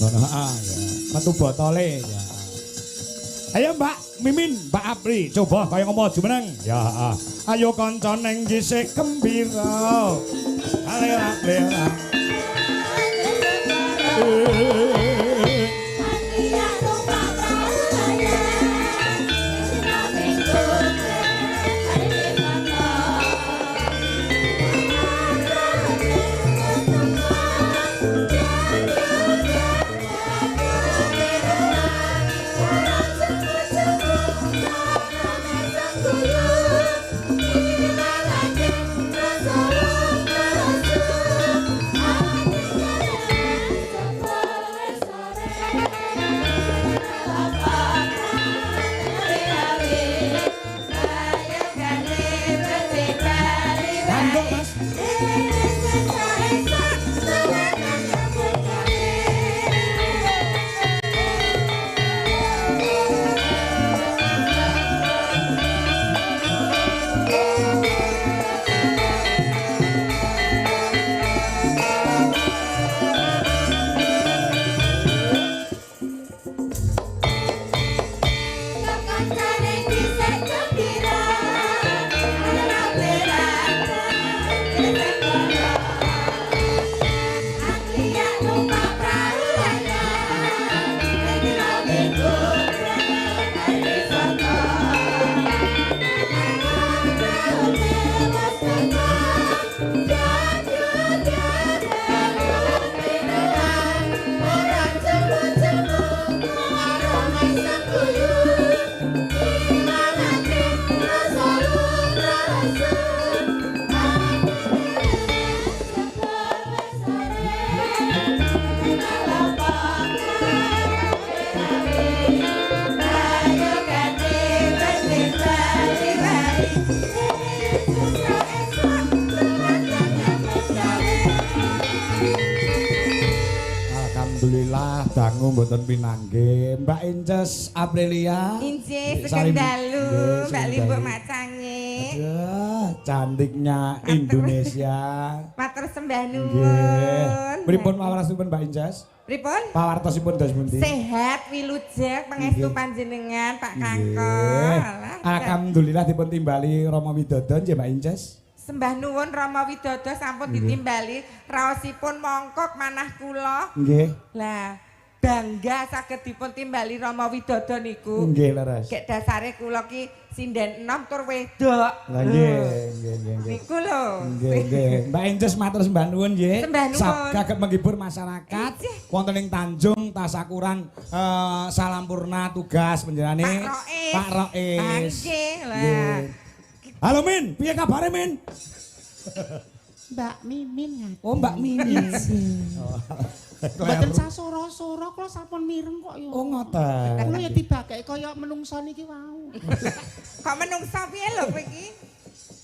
Ngono ya. Metu botole ya. Ayo Mbak Mimin, Mbak Apri, coba kaya ngomong jumeneng. Ya, ayo kanca ning gisik gembira. Alera-lera. Dangu mboten pinanggih. Mbak Inces Aprilia. Inces sugeng dalu, Mbak Limbo Macange. Aduh, cantiknya Indonesia. Matur sembah nuwun. Pripun pawartosipun Mbak Inces? Pripun? Pawartosipun dados pundi? Sehat wilujeng pangestu panjenengan Pak Kangkol. Alhamdulillah dipun timbali Rama Widodo nggih Mbak Inces. Sembah nuwun Rama Widodo sampun ditimbali raosipun mongkok manah kula. Nggih. Lah bangga saged dipun timbali Rama Widodo niku. Nggih leres. Gek dasare kula ki sinden enom tur wedok. Lah nggih. Niku lho. Nggih. Mbak Inces matur sembah nuwun nggih. Sembah nuwun. Saged menghibur masyarakat wonten ing Tanjung Tasakuran Salampurna tugas panjenengane Pak Rois. Nggih lah. Halo Min, piye kabare Min? Mbak Mimin. Oh Mbak Mimin. Mboten sasora-sora kula sampun mireng kok ya. Oh ngoten. Kula ya dibagake kaya menungso niki wau. Kok menungso piye lho kowe iki?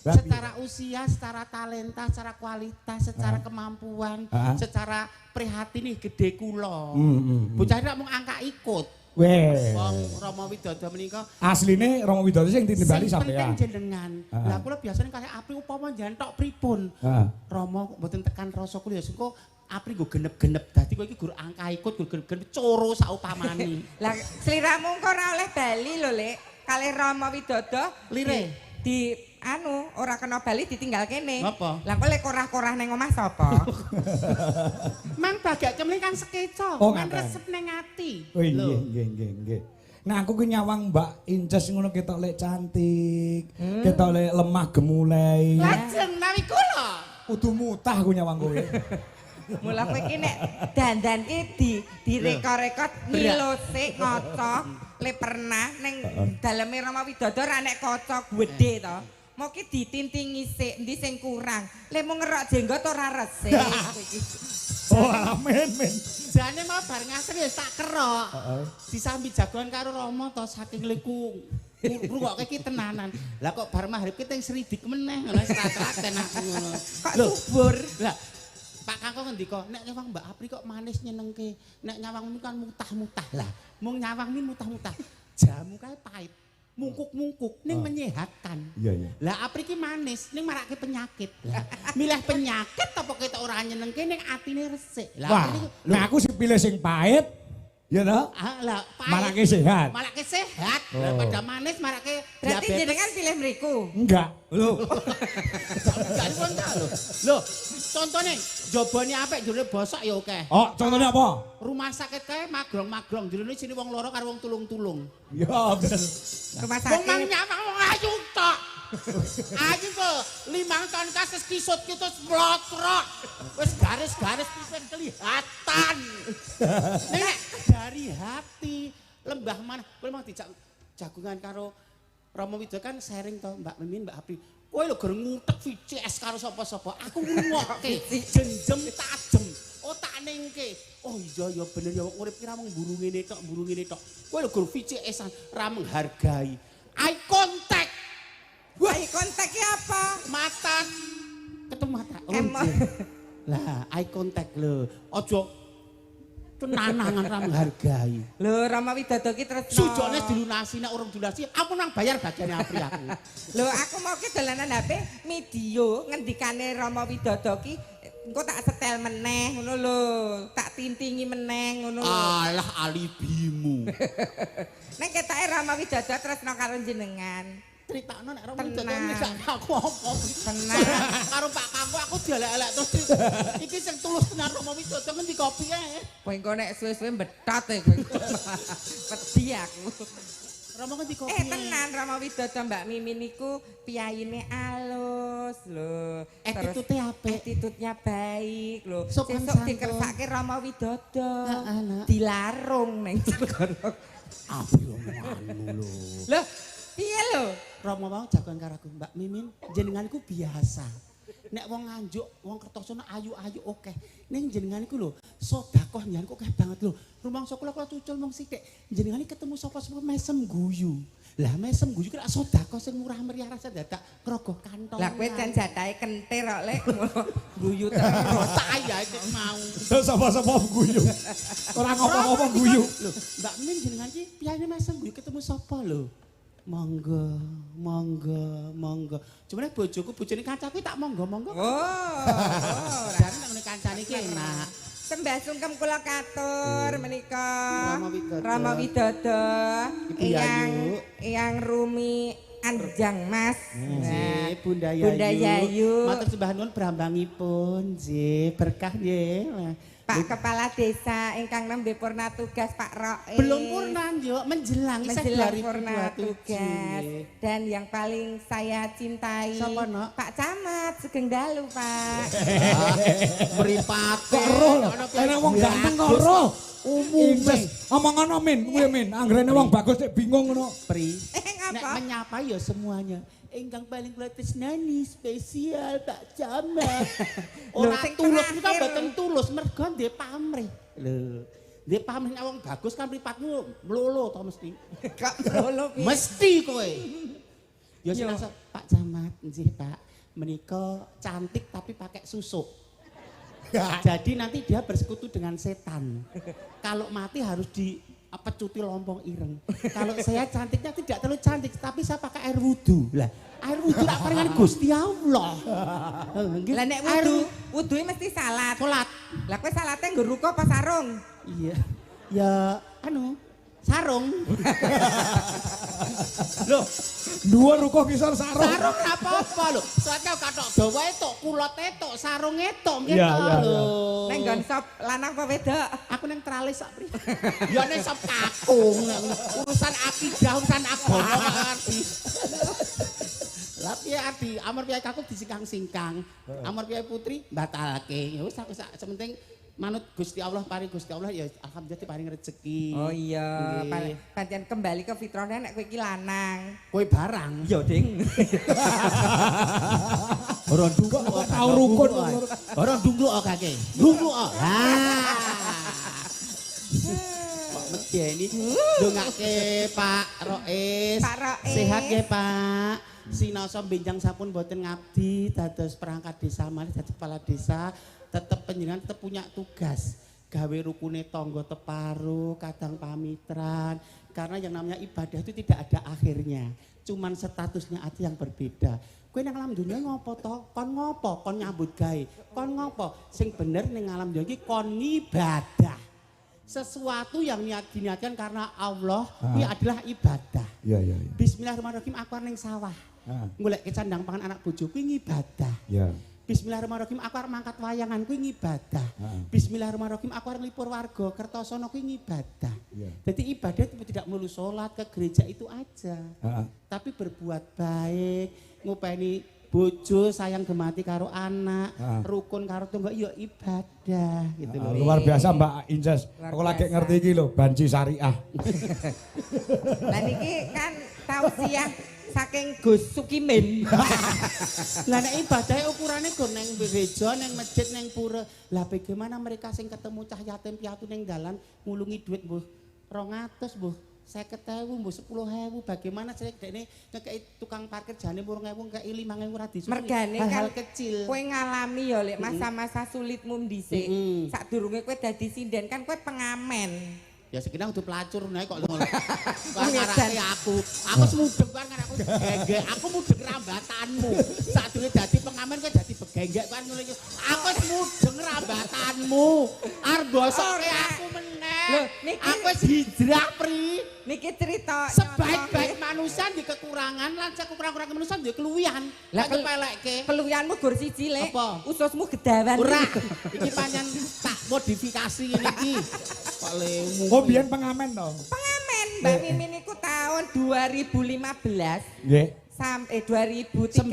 Secara usia, secara talenta, secara kualitas, secara kemampuan, secara prihatin nih gede kula. Bocah rak mung angka ikut. Weh. Wong Rama Widodo menika asline Rama Widodo sing ditimbali sampean. Sing penting jenengan. Lah kula biasane kalih Apri upama jantok pripun. Rama mboten tekan rasa kula ya sengko Apri nggo genep-genep. Dadi kowe iki gur angka ikut, gur genep-genep coro saupamane. Lah sliramu kok ora oleh bali lho, Lek. Kalih Rama Widodo lire di anu ora kena bali ditinggal kene. Apa? Lah kok lek korah-korah ning omah sapa? Mang bagake mrene kan sekeca, men resep ning ati. Oh nggih. Nah aku ki nyawang Mbak Inces ngono ketok lek cantik, ketok lek lemah gemulai. Lajeng nawi kula. Kudu mutah aku nyawang kowe. Mula kowe iki nek dandan ki direkod-rekod ngilose ngocok le pernah ning daleme Rama Widodo ra nek kaca gedhe to. Mau ki ditintingi sik endi sing kurang. Le mung ngerok jenggot ora resik kowe iki. Oh amin. Jane mau bar ngasih ya tak kerok. Disambi jagoan karo Rama to saking liku. Rungokke iki tenanan. Lah kok bar magrib ki teng Sridik meneh ngono serat-seraten aku ngono. Kok subur. Lah Pak Kangkong ngendika, nek nyawang Mbak Apri kok manis nyenengke. Nek nyawang niku kan mutah-mutah. Lah, mung nyawang ni mutah-mutah. Jamu kae pahit. mungkuk-mungkuk ning menyehatkan. Iya iya. Lah apriki manis ning marake penyakit. Lah milih penyakit apa ketok ora nyenengke ning atine resik. Wah, apriki nah aku sih pilih sing pahit. Ya toh? lah Marake sehat. Marake sehat. Lah Oh. pada manis marake Berarti diabetes. jenengan pilih mriku. Enggak. Lho. Jadi kon tak lho. Lho, contone jabane apik jero bosok ya akeh. Oh, contohnya apa? Rumah sakit kae magrong-magrong jero sini wong loro karo wong tulung-tulung. Ya, bener. Rumah Wong mang sakit. nyawang wong ayu tok. Ayu kok 5 tahun kasus kisut kita splotrot. Wis garis-garis pisan kelihatan. Nek dari hati lembah mana kowe mau dijak jagungan karo Rama Widodo kan sharing to Mbak Mimin Mbak Apri. Kowe lho ger ngutek VCS karo sapa-sapa. Aku ngrungokke jenjem tajem. Otak ningke. Oh iya ya bener ya urip kira mung mburu ngene tok. Kowe lho ger VCS-an ra menghargai. Eye contact. Eye contact ki apa? Mata ketemu mata. Oh, Emang. iya. Lah, eye contact lho. Aja tenanangan ra menghargai. Lho Rama Widodo ki tresno. Sujone dilunasi nek urung dilunasi, aku nang bayar bagiane Apri aku. Lho aku mau ki dolanan HP video ngendikane Rama Widodo ki engko tak setel meneh ngono lho, tak tintingi meneh ngono lho. Alah alibimu. Nek ketake Rama Widodo tresno karo jenengan. Critakno nek Rama Widodo Tenang. gak aku apa. Tenang. Karo Pak Kangko aku dielek-elek terus iki sing tulus tenan Rama Widodo ngendi kopi ae. Kowe engko nek suwe-suwe mbethot e kowe. Wedi aku. Rama ngendi kopi. Tenan Rama Widodo Mbak Mimin niku piyayine alus lho. Attitude apik. Attitude-nya baik lho. Sopan Sesuk santun. dikersake Rama Widodo. Heeh, Nak. Dilarung neng segara. Apri omonganmu lho. Lho, piye lho? Rama mau jagoan karo aku Mbak Mimin jenengan iku biasa. Nek wong nganjuk, wong Kertosono ayu-ayu oke. Ning jenengan iku lho sedekah njenengan kok akeh banget lho. Rumangsa kula cucul mung sithik. Jenengan iki ketemu sapa-sapa mesem guyu. Lah mesem guyu ki lak sedekah sing murah meriah rasa dadak krogoh kantong. Lah kowe jan jatahe kentir kok lek guyu terus. saya iki mau. Sapa-sapa guyu. Ora ngopo-ngopo guyu. Lho, Mbak Mimin jenengan iki piyane mesem guyu ketemu sapa lho? Monggo. Cuma nek bojoku bojone kancaku tak monggo-monggo. Oh. Jane nek ngene kancane iki enak. Sembah sungkem kula katur menika Rama Widodo. Rama Widodo Ibu Yayu. Eyang Rumi Anjang Mas. Nggih, Bunda Yayu. Bunda Yayu. Matur sembah nuwun brambangipun, nggih, berkah nggih. Pak Kepala Desa ingkang nembe purna tugas Pak Roe. Belum purna, Njuk, menjelang menjelang 2027. purna tugas. Dan yang paling saya cintai Sapa, Nok? Pak Camat Sugeng Dalu, Pak. Mripat Kok roh lho. Enek wong ganteng kok roh. Umume. Omongan Min, kuwi Min. Anggrene wong bagus nek bingung ngono. Pri. Nek Ngapa? menyapa ya semuanya. Ingkang paling kula tresnani spesial Pak Camat. Lho, Ora sing tulus terakhir. kita mboten tulus mergo ndek pamrih. Lho. Ndek pamrih nek wong bagus kan mripatmu mlolo to mesti. Kok lolo piye? Mesti kowe. Ya Yo. sinasa Pak Camat, nggih Pak. Menika cantik tapi pakai susuk. Jadi nanti dia bersekutu dengan setan. Kalau mati harus dipecuti lompong ireng. Kalau saya cantiknya tidak terlalu cantik, tapi saya pakai air wudhu. Lah, air wudhu tak paringan Gusti Allah. Lah nek wuduhe mesti salat. Salat. Lah kowe salate nggo ruko apa sarung? Iya. Ya sarung. Loh, Dua ruko kisar sarung. sarung apa-apa lho. Soalnya katok dawae tok, kulote tok, sarunge tok nggih Iya, to iya, iya. lho. Neng nggon sop lanang apa wedok? Aku neng tralis sak pri. Ya neng sop kakung. Urusan akidah, urusan agama kok arti. Lah piye arti? Amar piye kakung disingkang-singkang. Amar piye putri batalke. Ya wis aku sementing manut Gusti Allah paring Gusti Allah ya alhamdulillah diparing rezeki. Oh iya, Nggih. pancen kembali ke fitrahnya nek kowe iki lanang. Kowe barang. Yo, Ding. Ora ndungkuk kok Tau rukun. Ora ndungkuk kok kake. Ndungkuk kok. Kok medeni ndongake Pak Rois. Pak Rois. Sehat nggih Pak. Sinasa benjang sampun boten ngabdi dados perangkat desa malih dados kepala desa, tetep panjenengan tetep punya tugas. gawe rukune tangga teparo, kadang pamitran. Karena yang namanya ibadah itu tidak ada akhirnya. Cuman statusnya aja yang berbeda. Kowe nang alam dunia ngopo to? Kon ngopo? Kon nyambut gawe. Kon ngopo? Sing bener ning alam dunia iki kon ibadah. Sesuatu yang diniatkan karena Allah ini adalah ibadah. Iya. Bismillahirrahmanirrahim aku arep ning sawah. Golek kecandang pangan anak bojoku ibadah. Iya. Bismillahirrahmanirrahim aku arep mangkat wayangan kuwi ibadah. Bismillahirrahmanirrahim aku arep nglipur warga Kertosono kuwi ibadah. Jadi ibadah itu tidak melulu sholat ke gereja itu aja. Tapi berbuat baik, ngupeni bojo sayang gemati karo anak, rukun karo tunggal ya ibadah gitu loh. Luar biasa Mbak Inces. Aku lagi ngerti iki lho, banci syariah. Lah niki kan tausiah saking Gus Sukimin. Lah nek ibadah ukurane go neng gereja, neng masjid, neng pura. Lah bagaimana mereka sing ketemu cah yatim piatu neng dalan ngulungi duit mbuh 200 mbuh 50.000 mbuh 10.000, bagaimana sih dekne ngekeki tukang parkir jane 4.000 ngekeki 5.000 ora disuruh. Mergane hal kan kecil. Kowe ngalami ya lek masa-masa sulitmu dhisik. Sadurunge kowe dadi sinden kan kowe pengamen. Ya sekira kudu pelacur nae kok ngono. Ngarake aku. Aku semudeng kan aku gegek, aku mudeng rambatanmu. Sadurunge dadi pengamen kowe dadi begenggek kan ngono iki. Aku semudeng rambatanmu. Arep bosoke aku meneh. Lho, niki aku wis hijrah pri. Niki cerita sebaik-baik manusia di kekurangan lan kekurangan manusia di keluwihan. Lah kepelekke. Keluwihanmu gur siji lek. Ususmu gedawan. Ora. Iki pancen tak modifikasi ngene iki. Kok lemu. Oh biyen pengamen to. Pengamen Mbak Mimin iku tahun 2015. Nggih. Sampai 2009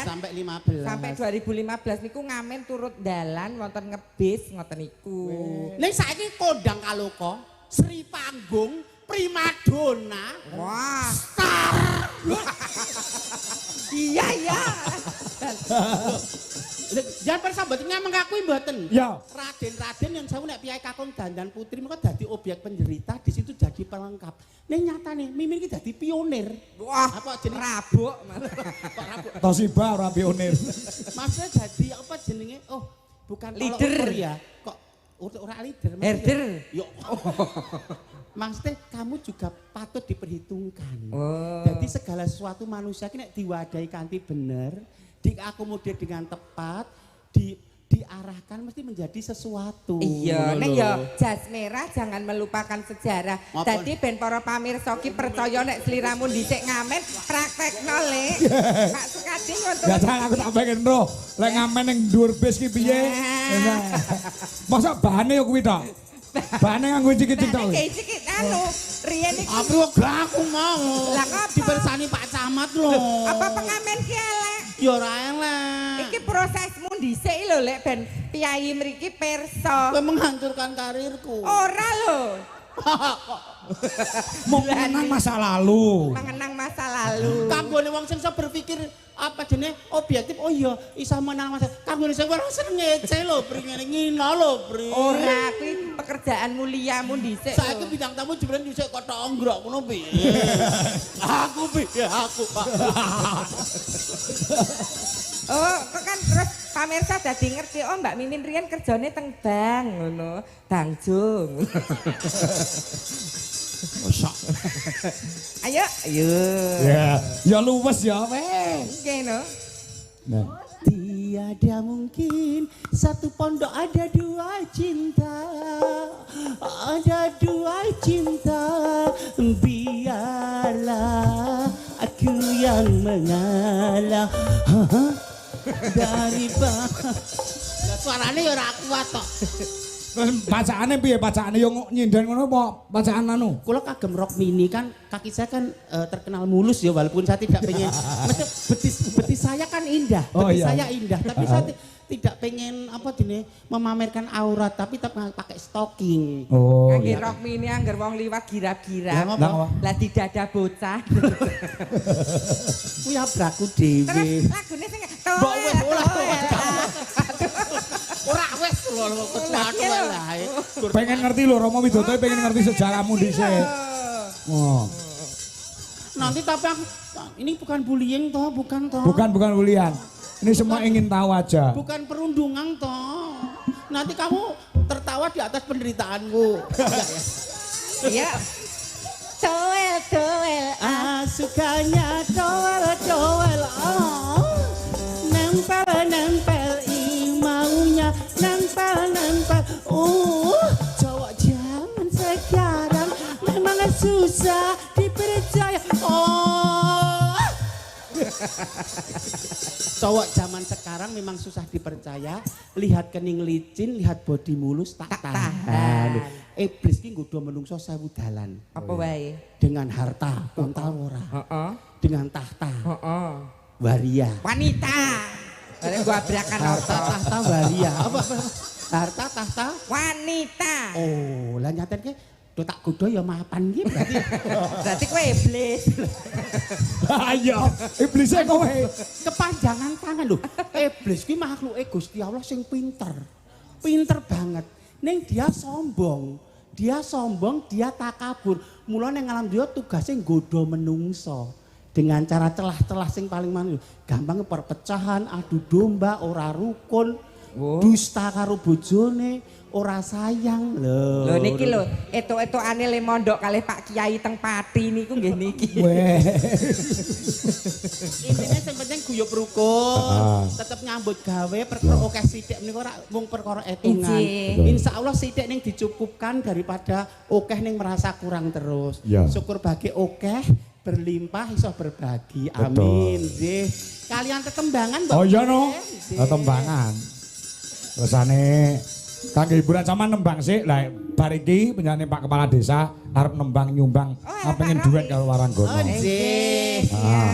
sampai 15. Sampai 2015 niku ngamen turut dalan wonten ngebis ngoten niku. Ning saiki kondang kaloka, Sri Panggung, primadona. Wah. Star. Iya. Jangan persahabatnya mengakui mboten. Ya. Raden-raden yang saya nek piyai kakung dandan putri mereka dadi objek penderita, di situ jadi pelengkap. Ning nyatane Mimin iki dadi pionir. Wah, apa jenenge rabuk. Kok rabuk? Toshiba ora pionir. Maksudnya jadi apa jenenge? Oh, bukan leader ya. Kok ora leader? Herder. Yo. Maksudnya kamu juga patut diperhitungkan. Oh. Jadi segala sesuatu manusia ini diwadahi kanthi bener, diakomodir dengan tepat, diarahkan mesti menjadi sesuatu. Iya, nek ya jas merah jangan melupakan sejarah. Dadi ben para pamirsa ki percaya nek sliramu dhisik ngamen praktekno le. Kak sekadi ngono. Ya jangan aku tak pengen roh. Lek ngamen ning dhuwur bis ki piye? Masa bahane yo kuwi tok. Bahane nganggo cicik-cicik tok. Cicik anu, riyen iki. Apa aku mau? Lah ngapa? Dipersani Pak Camat lho. Apa pengamen ki elek? Ya ora elek. Iki prosesmu dhisik lho lek ben piyai mriki pirsa. Kowe menghancurkan karirku. Ora lho. Mengenang masa lalu. Mengenang masa lalu. Kanggone wong sing iso berpikir apa jenenge objektif. Oh iya, isa menang masa. Kanggone sing ora seneng ngece lho, Pri ngene ngina lho, Pri. Ora kuwi pekerjaan muliamu dhisik. Saiki bintang tamu jebren dhisik kok tongrok ngono piye. Aku piye aku, Pak. Oh, kok kan terus pamirsa dadi ngerti, oh Mbak Mimin riyen kerjane teng bank ngono, Tangjung. Masa. Ayo. Ya luwes ya weh. Nggih no. Nah. Tiada mungkin satu pondok ada dua cinta. Ada dua cinta. Biarlah aku yang mengalah. Dari bawah. Suarane ya ora kuat tok. Bacaane piye? Bacaane yo nyinden ngono apa bacaan anu? Kula kagem rock mini kan kaki saya kan terkenal mulus ya walaupun saya tidak pengen betis saya kan indah, betis saya indah tapi saya tidak pengen apa dene memamerkan aurat tapi tetap pakai stocking. Oh. Ngangge rock mini angger wong liwat gira-gira. Lah tidak ada bocah. Kuwi abraku dhewe. Terus lagune sing Mbok wis ora wis lho pengen ngerti lho Romo Widodo pengen ngerti sejarahmu dhisik. Oh. Nanti tapi aku ini bukan bullying toh, bukan toh. Bukan bulian. Ini semua ingin tahu aja. Bukan perundungan toh. Nanti kamu tertawa di atas penderitaanku. Iya. Toel. Sukanya toel. Oh. Nempel maunya nempel. Cowok zaman sekarang memang susah dipercaya. Oh. Cowok zaman sekarang memang susah dipercaya. Lihat kening licin, lihat bodi mulus tak tahan. Iblis ki nggodha menungso 1000 dalan. Apa wae? Dengan harta, kontal ora. Heeh. Dengan tahta, Heeh. waria. Wanita. Bareng gua abrakan Harta, apa? tahta, waria. Apa? Harta, tahta. Wanita. Oh, lah nyaten ki do tak godha ya mapan ki berarti. Berarti kowe iblis. Ayo, iblisnya kowe. Kepanjangan tangan lho. Iblis ki makhluke Gusti Allah sing pinter. Pinter banget. Ning dia sombong, dia takabur. Mula ning alam dia tugasnya nggodha menungso. Dengan cara celah-celah sing paling manut. Gampang perpecahan, adu domba, ora rukun, dusta karo bojone, ora sayang. Lho niki lho, etuk-etukane le mondok kalih Pak Kiai teng Pati niku nggih niki. Weh. Intine sing penting guyub rukun, tetep nyambut gawe perkara akeh sithik menika ora mung perkara etungan. Insyaallah sithik ning dicukupkan daripada akeh ning merasa kurang terus. Syukur bagi akeh berlimpah iso berbagi. Amin. Nggih. Kalian ketembangan Mbak. Oh iya no. Ketembangan. Tersane kangge hiburan sama nembang sih. Lah bar iki penyanyi Pak Kepala Desa arep nembang nyumbang pengen duet karo Waranggono. Oh nggih.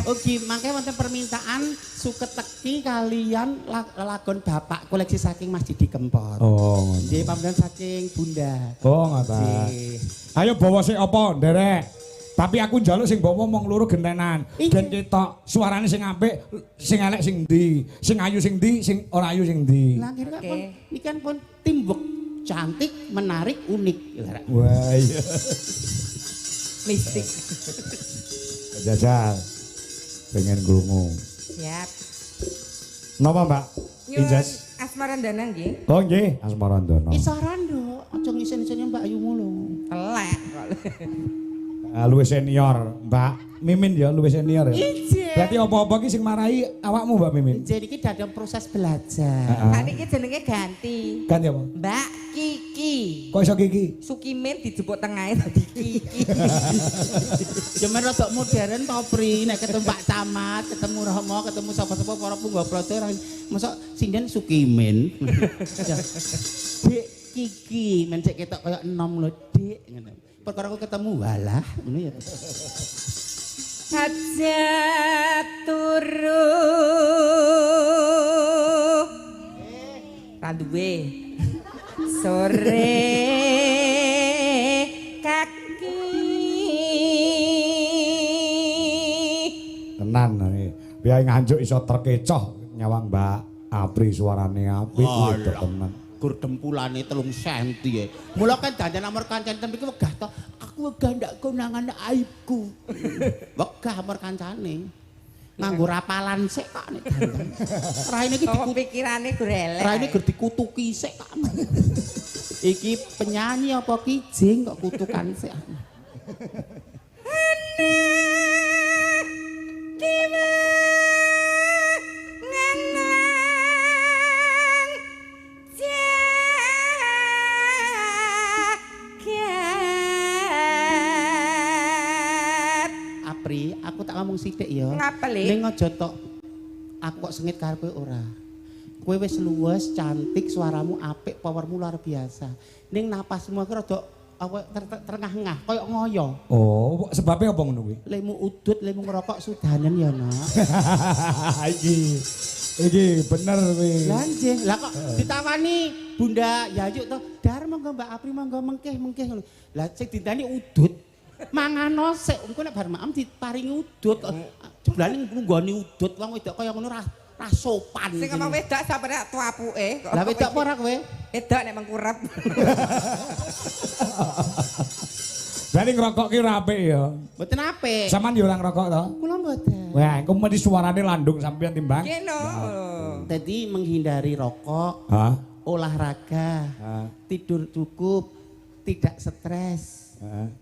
Ugi mangke wonten permintaan suket teki kalian lagon Bapak koleksi saking Masjid di Kempot. Oh. Nggih pamrih saking Bunda. Oh ngoten. Ayo bawa sik apa nderek. Tapi aku njaluk sing bawa mong loro gentenan. Gen ketok suarane sing apik, sing elek sing ndi, sing ayu sing ndi, sing ora ayu sing ndi. Lah kira pun ikan pun timbuk cantik, menarik, unik. Wah iya. Mistik. Jajal. Pengen krungu. Siap. Napa, Mbak? Injes. Asmarandana nggih. Oh nggih, Asmarandana. Isaran do, aja ngisen-isene Mbak Ayu ngono. Telek kok. Luwih senior, Mbak Mimin ya, luwih senior ya. Ije. Berarti apa-apa ki sing marahi awakmu Mbak Mimin? Jadi kita dalam proses belajar. Kan iki jenenge ganti. Ganti apa? Mbak Kiki. Kok iso Kiki? Sukimin dijupuk tengahe dadi Kiki. Cuman rada modern to Pri, nek ketemu Pak Camat, ketemu Romo, ketemu sapa-sapa para punggawa praja mosok sinden Sukimin. Dik Kiki, men cek ketok kaya enom lho, Dik ngono. Perkara aku ketemu walah ngono ya. Hajat turu. Randuwe. Sore kaki. Tenan nih. Biar nganjuk iso terkecoh nyawang Mbak Apri suarane apik itu tenan. Gur dempulane 3 cm ya. Mula kan dandan nomor kancane iki wegah to. Aku wegah ndak konangan aibku. Wegah nomor kancane. Nganggo rapalan sik kok nek dandan. Raine iki pikirane gur elek. Raine gur dikutuki sik kok. Iki penyanyi apa kijing kok kutukan sik. Apri, aku tak ngomong sithik ya. Ngapa le? Ning aja tok aku kok sengit karepe ora. Kowe wis luwes, cantik, suaramu apik, powermu luar biasa. Ning napasmu iki rada apa terengah-engah, koyo ngoyo. Oh, sebabnya apa ngono kuwi? Lemu udut, lemu ngerokok sudanen ya, Nak. Iki bener kuwi. Lah nggih, lah kok ditawani Bunda Yayu to, "Dar monggo Mbak Apri monggo mengkeh." Lah sing ditani udut. Mangano sik, engko nek bar maem diparingi udut. Jeblane nggoni udut wong wedok kaya ngono ra sopan. Sing apa wedok sampe tuapuke. Lah wedok apa ora kowe? Wedok nek mengkurep. Berarti ngerokok ki ora apik ya. Mboten apik. Saman yo ora ngerokok to? Kula mboten. Wah, engko mesti suarane landung sampeyan timbang. Keno. Dadi menghindari rokok. Hah? olahraga, tidur cukup, tidak stres.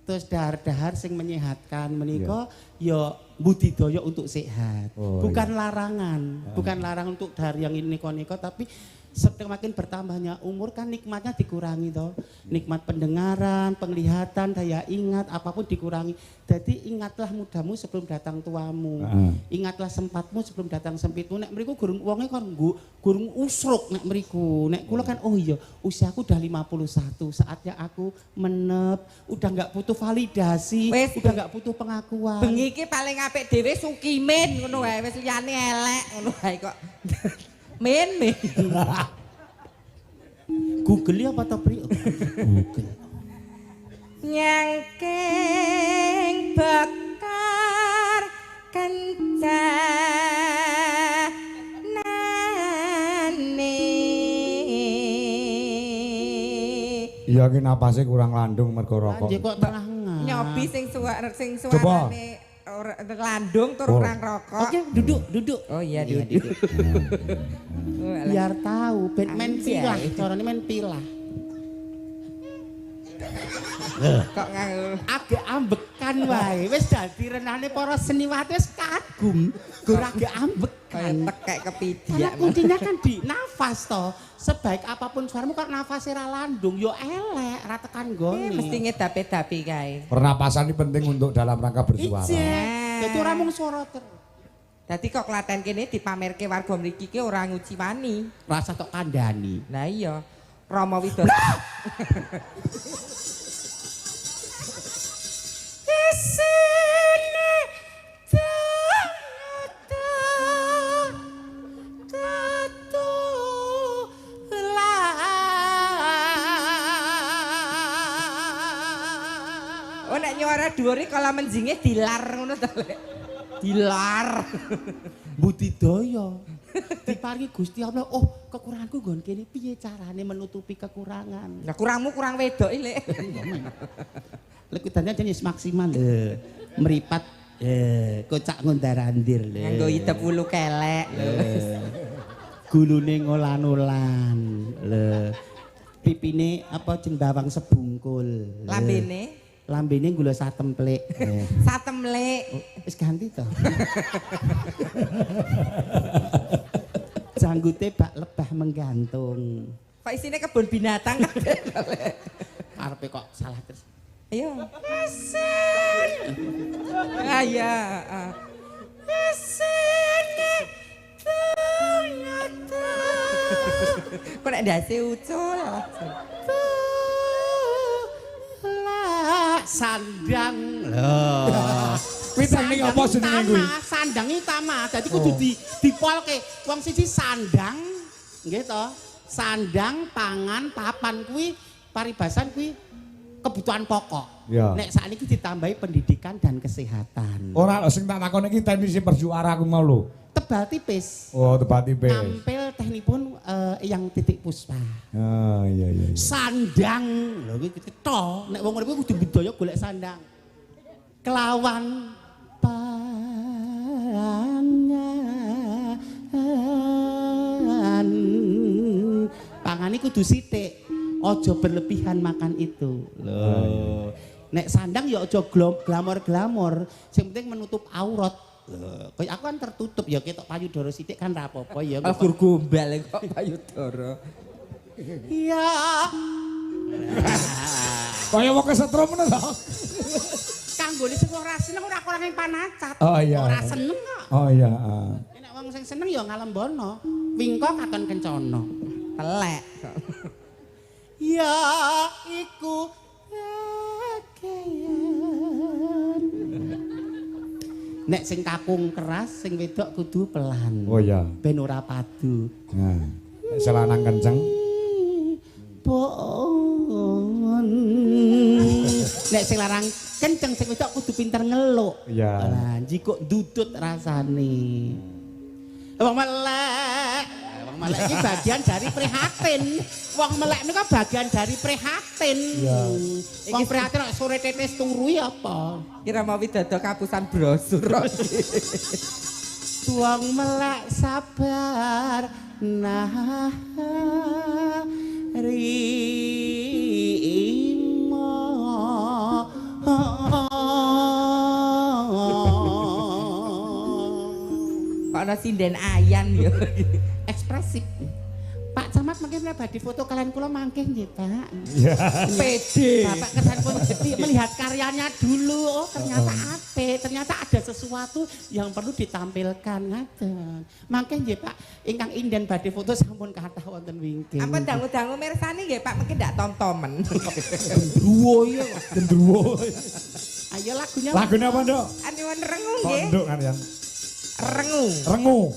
Terus dahar-dahar sing menyehatkan menika ya budidaya untuk sehat. Bukan larangan, bukan larangan untuk dahar yang ini niko tapi semakin bertambahnya umur kan nikmatnya dikurangi toh. Nikmat pendengaran, penglihatan, daya ingat apapun dikurangi. Jadi ingatlah mudamu sebelum datang tuamu. Ingatlah sempatmu sebelum datang sempitmu. Nek mriku gurung wonge kon gurung usruk nek mriku. Nek kula kan oh iya usiaku udah 51, saatnya aku menep, udah enggak butuh validasi, udah enggak butuh pengakuan. Bengi iki paling apik dhewe Sukimin ngono wae wis liyane elek ngono wae kok. Men. Google apa to, Pri? Google. Nyangking bakar kencanane. Iya ki napase kurang landung mergo rokok. Anjir kok terangan. Nyobi sing suarane landung tur orang rokok. Oke, duduk. Oh iya duduk. Biar tahu main pilah, carane main pilah. Kok nganggo Agak ambekan wae. Wis dadi renane para seniwati wis kagum. Gur agak ambekan. tekek kepidiak. Karena kuncinya kan di nafas toh. Sebaik apapun suaramu kok nafasnya ra landung yo elek, ra tekan gone. Mesti ngedapi-dapi kae. Pernapasan ini penting untuk dalam rangka bersuara. Dadi ora mung suara terus. Dadi kok Klaten kene dipamerke warga mriki ki ora nguci wani. Rasa tok kandhani. Lah iya. Rama Widodo. Isine oh nek nyuara dhuwure kala menjinge dilar ngono to Lek. Dilar. Budidaya. Diparingi Gusti Allah. Oh, kekuranganku nggon kene piye carane menutupi kekurangan? Lah kurangmu kurang wedok Lek. Lek utane jenis maksimal lho. Meripat kocak ngondarandir lho. Nganggo idep wulu kelek lho. Gulune ngolan-olan lho. Pipine apa jembawang sebungkul. Lambene Lambene gula satemplik. satemlek. Wis ganti to. Janggute bak lebah menggantung. Kok isine kebun binatang kabeh to, Lek. Karepe kok salah terus. Ayo. Ah ya. Kok nek ndase ucul. Sandang lho. Kuwi teknik apa jenenge kuwi? Sandang utama. Dadi kudu dipolke. Wong siji sandang nggih to. Sandang, pangan, papan kuwi paribasan kuwi kebutuhan pokok. Ya. Nek sakniki ditambahi pendidikan dan kesehatan. Ora lho sing tak takoni iki teknisi perjuara aku mau lho. Tebal tipis. Oh, tepat tipis. Nampil teknikpun yang titik puspa. Ah, iya. Sandang lho iki to. Nek wong urip kudu budaya golek sandang. Kelawan pangan kudu sithik. Ojo berlebihan makan itu. Loh. Nek sandang ya ojo glamor-glamor. Sing penting menutup aurat. Kayak aku kan tertutup ya ketok payudara sithik kan ra apa-apa ya. Algur gombal kok payudara. Iya. Kaya wong kesetrum ngono to. Kanggone sing ora seneng ora kurang panacat. Oh iya. Ora seneng kok. Oh iya, Nek wong sing seneng ya ngalembono. Wingko katon kencana. Telek. Ya iku bagian. Nek sing kakung keras, sing wedok kudu pelan. Oh iya. Ben ora padu. Nah, nek selanang kenceng. Pon. Nek sing larang kenceng sing wedok kudu pinter ngeluk. Iya. Lah, jikok dudut rasane. Wong melek. Wong melek iki bagian dari prihatin. Wong melek niku bagian dari prihatin. Iya. Wong prihatin kok sore tetes turu ya apa? Kira mau Widodo kapusan brosur. Wong melek sabar Kok ana sinden ayan ya. Ekspresif. Pak Camat mungkin badhe foto kalian kula mangke nggih, Pak. Ya. Pede. Bapak kesan pun melihat karyanya dulu. Oh, ternyata apik, ternyata ada sesuatu yang perlu ditampilkan ngaten. Mangke nggih, Pak, ingkang inden badhe foto sampun kathah wonten wingking. Apa dangu-dangu mirsani nggih Pak mungkin ndak tom-tomen. Gendruwo ya. Gendruwo. Ayo lagunya. Lagunya apa, Dok? Aniwan rengu nggih. Pondok kan yang Rengu. rengu.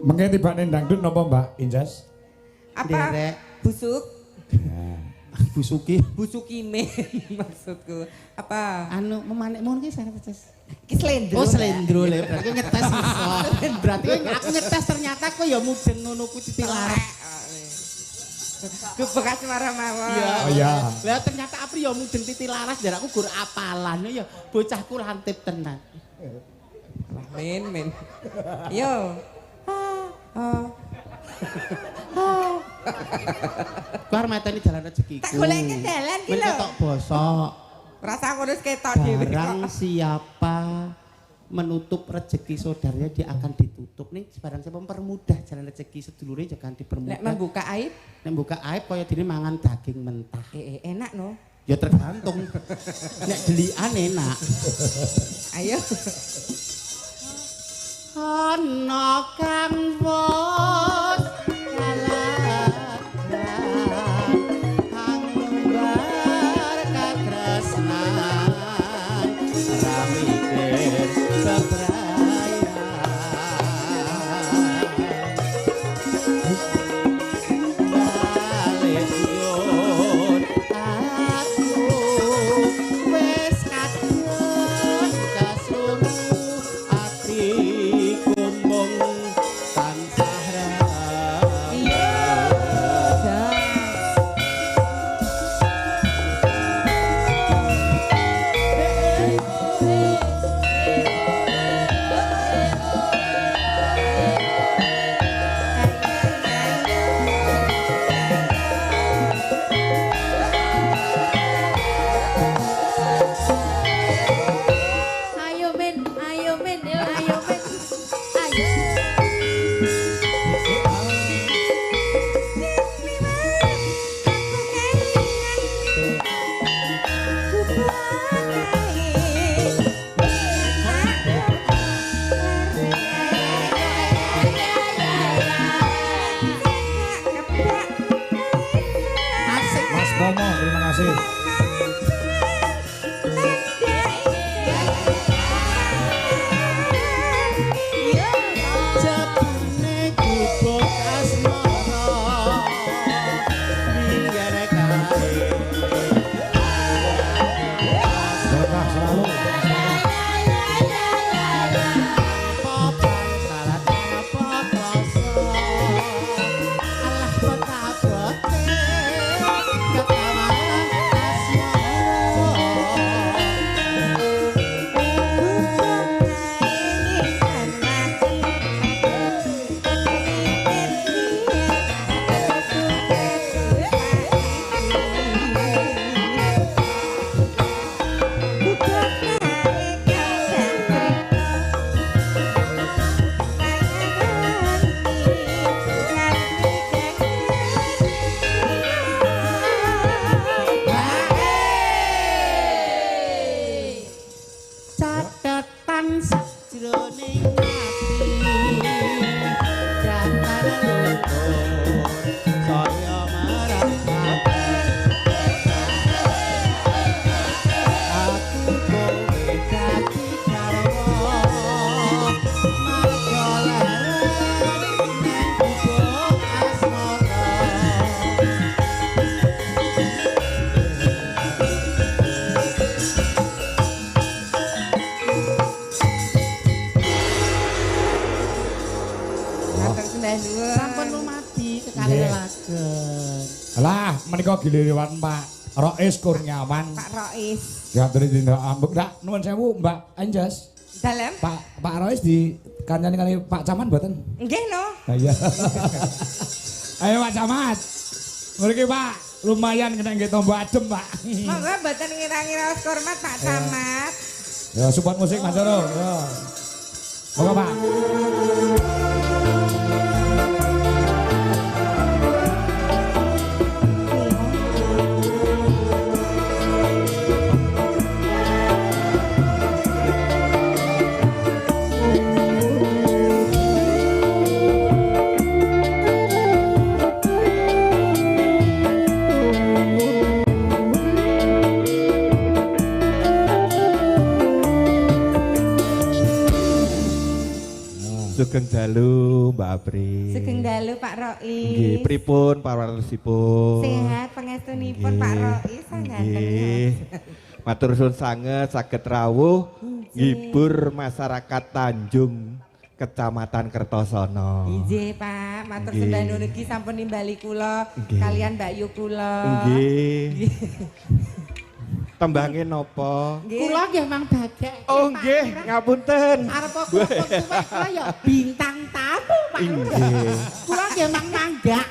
Mengke tibane dangdut napa Mbak Injas? Apa? Derek. Busuk? Busuki. Busukime maksudku. Apa? Anu memanik mohon ki sana Cis. Ki slendro. Oh slendro le, berarti ngetes iso. Berarti aku ngetes ternyata kok ya mudeng ngono ku titilarak. Ku bekas marah mawon. Iya. Oh iya. Lah ternyata apri ya mudeng titilaras jar aku gur apalan ya bocahku lantip tenan. Men. Yo. Ku arep meteni dalan rezekiku. Tak goleki dalan ki lho. Mencetok bosok. Rasa ngono wis ketok dhewe. Barang siapa menutup rezeki saudaranya dia akan ditutup nih. Barang siapa mempermudah jalan rezeki sedulure jangan dipermudah. Nek membuka aib, Nek buka aib kaya dene mangan daging mentah. enak no. Ya tergantung. Nek delian enak. Ayo. Ana kang wis kalahan angbar katresnan ra mikir bebrayan balik yun aku wis kadung kasuruh ati kumbung tansah Iya. Ayo men, ayo men, ayo men. Ayo. asik Mas Momo, terima kasih. jebune gubuk asmara selalu. Popan salat apa kloso alah betabote ketawanan catatan sajroning ati datar luhur saya meratapi aku kowe dadi garwa marga leren nang gubuk asmara. Matur sembah nuwun. Sampun lumadi kekalih Nggih. lelagen. Lah menika giliran Pak Rois Kurniawan. Pak Rois. Diaturi tindakan Mbak Dak nuwun sewu Mbak Anjas. Dalem? Pak Rois di kancane kali Pak Camat mboten? Nggih no. Nah, iya. Ayo Pak Camat. Mriki Pak, lumayan kena nggih tombo adem, Pak. Monggo mboten ngira-ngira hormat Pak Camat. Ya support musik Mas Joro. Ya. Monggo Pak. Sugeng dalu Mbak Apri. Sugeng dalu Pak Rois. Nggih, pripun pawartosipun? Sehat pangestunipun Pak Rois sangat. Nggih. Matur suwun sanget saged rawuh ngibur masyarakat Tanjung Kecamatan Kertosono. Nggih Pak, matur Nggih. sembah nuwun iki sampun nimbali kula Nggih. kalian Mbak Yu kula. Nggih. Tembange napa? Kula nggih Mang Bagek. Oh nggih, ngapunten. Arep kula kula ya bintang tamu Pak Lurah. Nggih. Kula nggih Mang Manggak.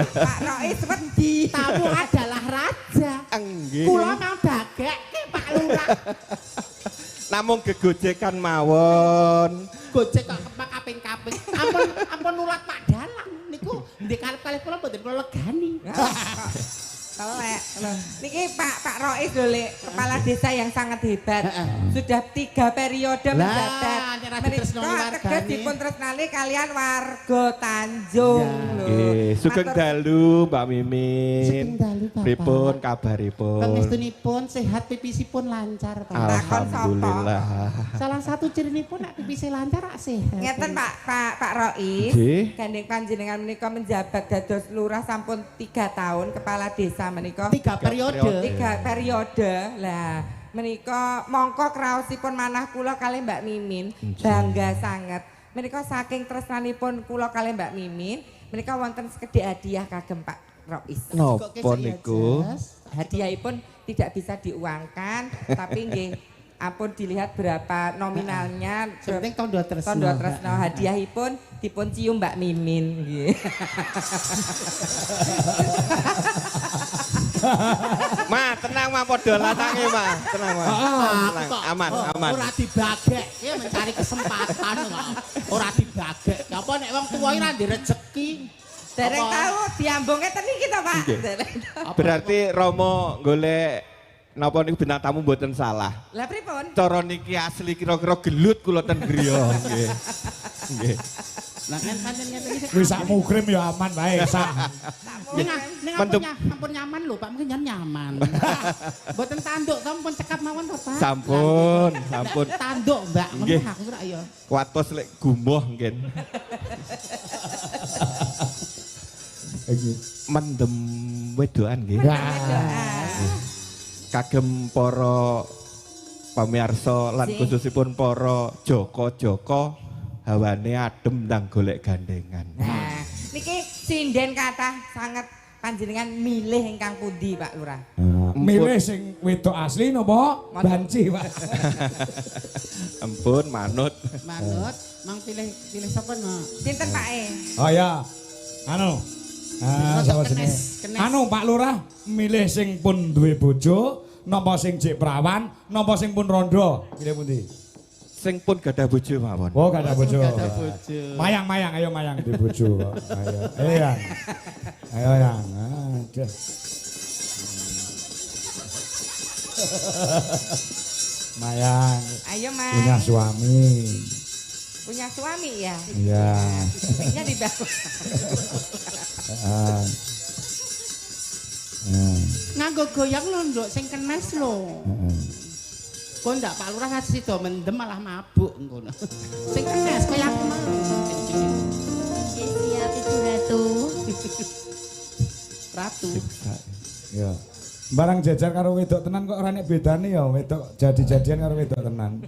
Pak Rois wedi. Tamu adalah raja. Nggih. Kula Mang Bagek Pak Lurah. Namung gegojekan mawon. Gojek kok kepak kaping-kaping. Ampun nulat Pak Dalang niku ndek kalih kula mboten kula legani. Telek. Loh, niki Pak Rois lho Lek, kepala desa yang sangat hebat. Sudah 3 periode menjabat. nek ra ditresnani Menika tegas wargane. dipun tresnani kalian warga Tanjung lho. Nggih, sugeng Matur- dalu Mbak Mimin. Sugeng dalu, Bapak. Pripun kabaripun? Pangestunipun sehat pipisipun lancar Pak. Alhamdulillah. Salah satu cirinipun nek pipise lancar rak sehat. Ngeten Pak Rois, Nggih. gandeng panjenengan menika menjabat dados lurah sampun 3 tahun kepala desa menika. 3 periode. 3 periode. Lah, menika mongko kraosipun manah kula kalih Mbak Mimin bangga sanget. Menika saking tresnanipun kula kalih Mbak Mimin, menika wonten sekedhik hadiah kagem Pak Rois. Napa niku? Hadiahipun tidak bisa diuangkan, tapi nggih ampun dilihat berapa nominalnya. Penting tondo tresno. Tondo tresno hadiahipun dipun cium Mbak Mimin nggih. Ma, tenang Ma, padha latange Ma. Tenang Ma. Tenang, aman, aman. Ora dibagek, ya mencari kesempatan kok. Ora dibagek. Apa nek wong tuwa iki ra ndek rezeki. Dereng Apa? tahu diambung ngeten iki to, Pak. Nggih. Dereng tahu. Berarti Romo golek napa niku bintang tamu mboten salah. Lah pripun? Cara niki asli kira-kira gelut kula ten griya nggih. Nggih. Lah kan pancen ngeten iki. Wis sak mukrim ya aman bae sak. Ning ning Mantep. ampun nyaman lho Pak, mungkin nyaman. Mboten tanduk to pun cekap mawon to Pak. Sampun, sampun. Tanduk Mbak, Nggih. ngono aku ora ya. Watos lek gumoh ngen. Mendem wedoan nggih. Ya. Kagem para pamirsa lan Sing. khususipun para joko-joko hawane adem ndang golek gandengan. Nah, niki sinden kathah sanget panjenengan milih ingkang pundi Pak Lurah? Milih sing wedok asli napa banci, Pak? Ampun manut. Manut, mang pilih sapa no? Sinten Pak E? Oh ya. Anu. Sapa jenenge? Kenes. Anu Pak Lurah milih sing pun duwe bojo napa sing jek prawan napa sing pun rondo? Pilih pundi? Sing pun gadah bojo mawon. Oh, gak ada bojo. Gak ada bojo. Mayang, ayo mayang di bojo. Ayo. Yang. Ayo yang. Aduh. Mayang Ayo Mas. punya suami. Punya suami ya? Iya. Singnya di bawah. Ah. Nganggo goyang lho nduk sing kenes lho. Kok ndak Pak Lurah ngasih do mendem malah mabuk ngono. Sing kenes kaya aku mau. Ya siap Ibu Ratu. Ratu. Ya. Barang jajar karo wedok tenan kok ora nek bedane ya wedok jadi-jadian karo wedok tenan.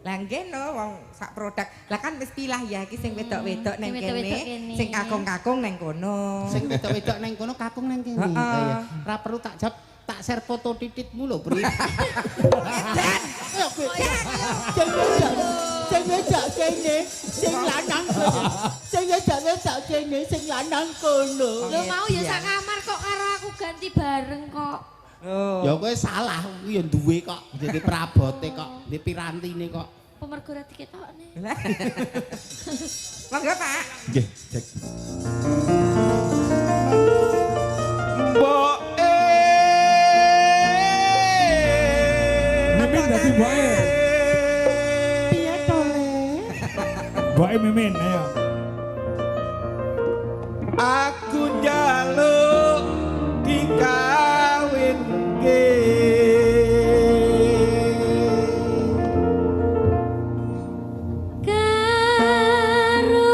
Lah nggih no wong sak produk. Lah kan wis pilah ya iki sing wedok-wedok nang Sing wedok-wedok kene, kene. sing kakung-kakung nang kono. Sing wedok-wedok nang kono kakung nang kene. Heeh. Ya. Ora perlu tak jawab, tak share foto tititmu lho, Bri. Sing wedok kene, sing lanang kono. Sing wedok kene, sing lanang kono. Lho mau ya sak kamar kok karo aku ganti bareng kok. Oh. Ya kowe salah, kuwi ya duwe kok, dadi prabote kok, di pirantine kok. Pemergo ra diketokne. Monggo Pak. Nggih, cek. Mbok Mimin dadi mboke. Piye to Le? Mboke Mimin ayo. aku njaluk dikawinke. Karo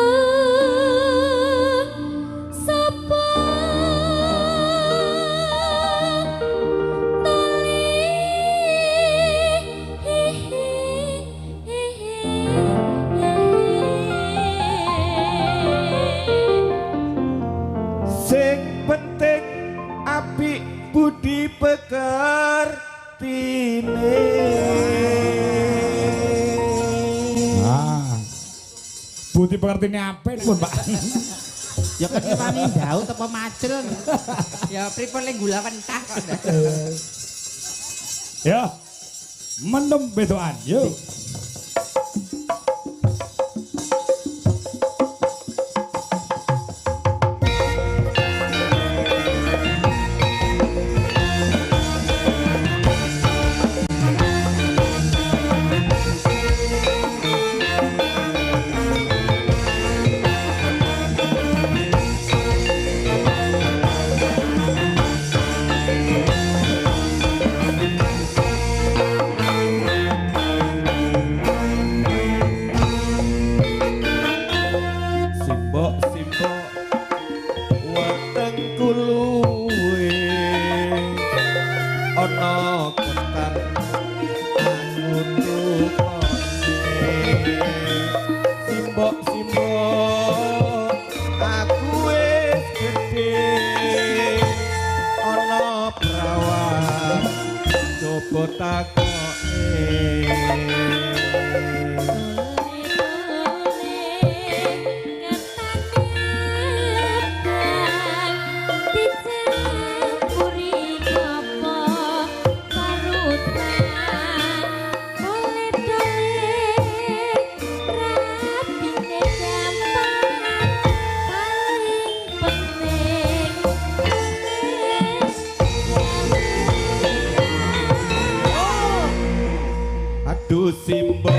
sapa Sing penting apik budi pekertine. Budi pengertine apik pun, Pak. Ya ketirane ndaut apa macul. Ya pripun le gula pentah kok. Ya. Mendem bedoan, yuk. Aduh simbok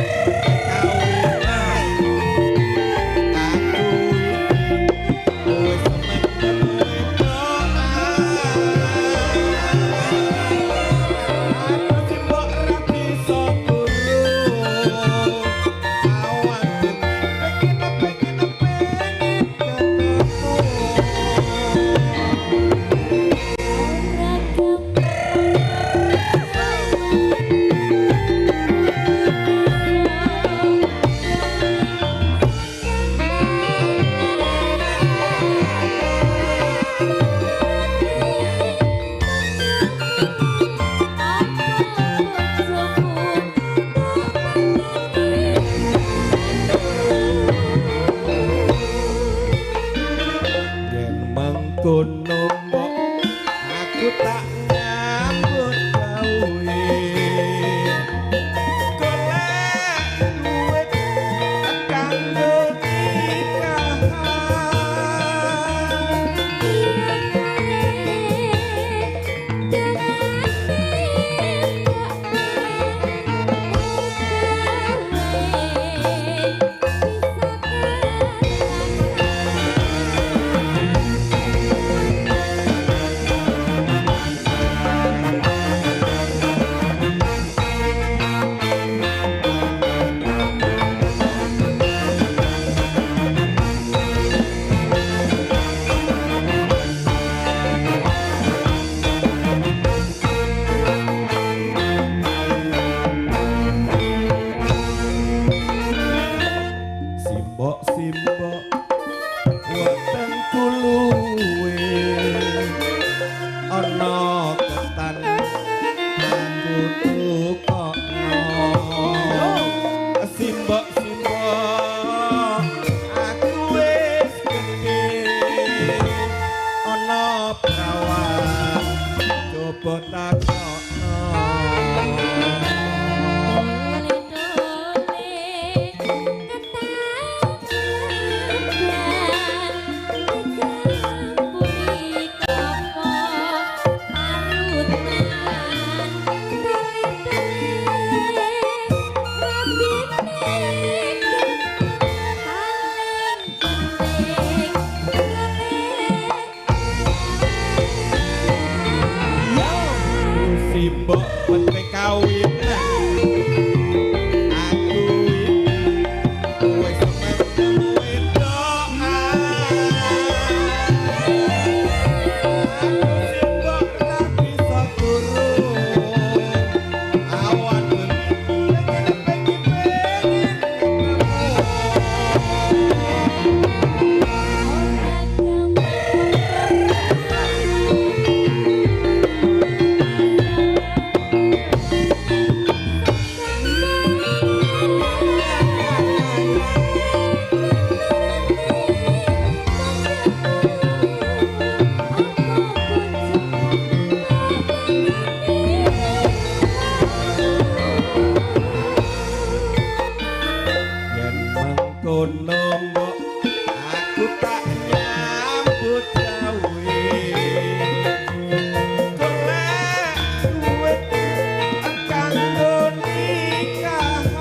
kono mbok aku tak nyambut gawe golek duit kanggo nikahan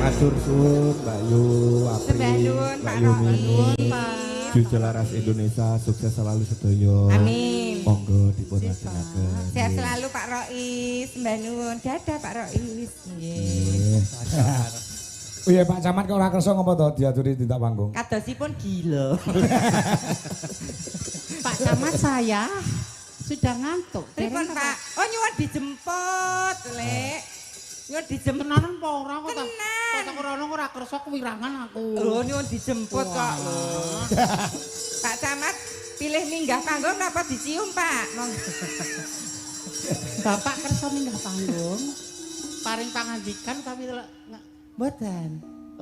Matur suwun Mbak Yu Apri Sembah nuwun Pak Mbak Yumi Romi. Cucu Laras Indonesia sukses selalu sedoyo. Amin. Monggo dipun lajengaken. Sehat selalu Pak Rois, sembah nuwun. Dadah Pak Rois. Nggih. Oh iya Pak Camat kok ora kersa ngapa to diaturi tindak panggung? Kadosipun gila. Pak Camat saya sudah ngantuk. Pripun Pak? Oh nyuwun dijemput, Lek. Nyuwun dijemput. Tenanan apa ora kok tak Tenan. kok rono ora kersa kewirangan aku. Lho nyuwun dijemput kok lho. Pak Camat pilih minggah panggung napa dicium Pak? Bapak kersa minggah panggung. Paring pangandikan tapi mboten.